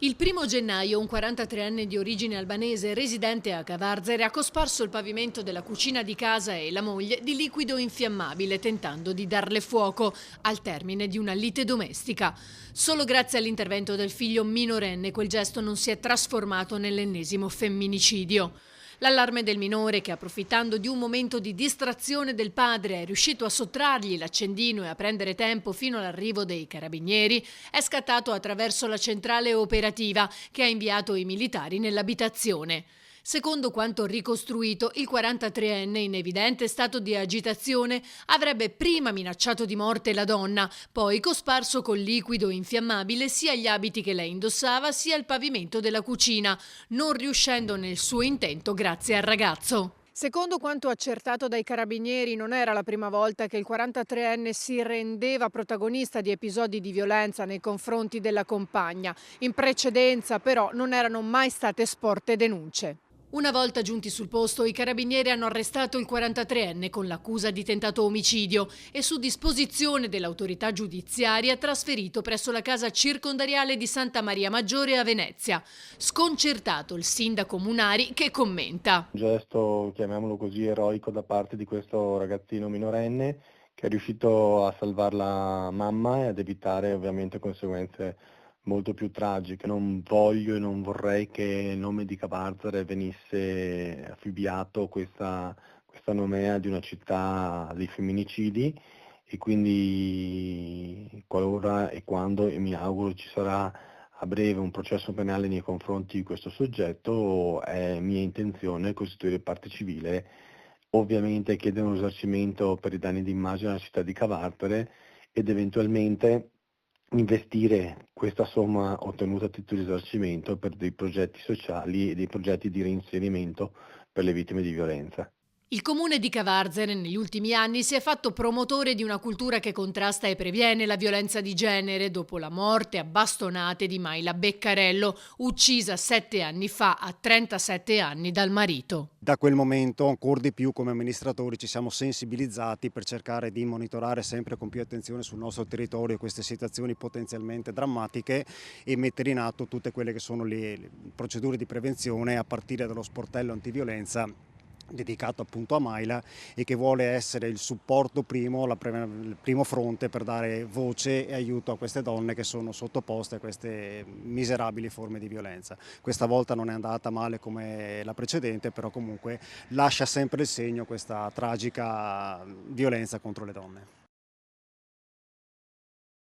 Il 1° gennaio un 43enne di origine albanese residente a Cavarzere ha cosparso il pavimento della cucina di casa e la moglie di liquido infiammabile tentando di darle fuoco al termine di una lite domestica. Solo grazie all'intervento del figlio minorenne quel gesto non si è trasformato nell'ennesimo femminicidio. L'allarme del minore che, approfittando di un momento di distrazione del padre, è riuscito a sottrargli l'accendino e a prendere tempo fino all'arrivo dei carabinieri, è scattato attraverso la centrale operativa che ha inviato i militari nell'abitazione. Secondo quanto ricostruito, il 43enne, in evidente stato di agitazione, avrebbe prima minacciato di morte la donna, poi cosparso col liquido infiammabile sia gli abiti che lei indossava sia il pavimento della cucina, non riuscendo nel suo intento grazie al ragazzo. Secondo quanto accertato dai carabinieri, non era la prima volta che il 43enne si rendeva protagonista di episodi di violenza nei confronti della compagna. In precedenza, però, non erano mai state sporte denunce. Una volta giunti sul posto, i carabinieri hanno arrestato il 43enne con l'accusa di tentato omicidio e, su disposizione dell'autorità giudiziaria, trasferito presso la casa circondariale di Santa Maria Maggiore a Venezia. Sconcertato il sindaco Munari, che commenta. Un gesto, chiamiamolo così, eroico da parte di questo ragazzino minorenne che è riuscito a salvar la mamma e ad evitare ovviamente conseguenze molto più tragiche. Non voglio e non vorrei che il nome di Cavarzere venisse affibbiato questa nomea di una città dei femminicidi e quindi qualora e quando, e mi auguro ci sarà a breve un processo penale nei confronti di questo soggetto, è mia intenzione costituire parte civile, ovviamente chiedere un risarcimento per i danni d'immagine alla città di Cavarzere ed eventualmente investire questa somma ottenuta a titolo di risarcimento per dei progetti sociali e dei progetti di reinserimento per le vittime di violenza. Il comune di Cavarzere negli ultimi anni si è fatto promotore di una cultura che contrasta e previene la violenza di genere dopo la morte a bastonate di Mayla Beccarello, uccisa 7 anni fa a 37 anni dal marito. Da quel momento ancor di più come amministratori ci siamo sensibilizzati per cercare di monitorare sempre con più attenzione sul nostro territorio queste situazioni potenzialmente drammatiche e mettere in atto tutte quelle che sono le procedure di prevenzione a partire dallo sportello antiviolenza dedicato appunto a Mayla e che vuole essere il supporto primo, il primo fronte per dare voce e aiuto a queste donne che sono sottoposte a queste miserabili forme di violenza. Questa volta non è andata male come la precedente, però comunque lascia sempre il segno questa tragica violenza contro le donne.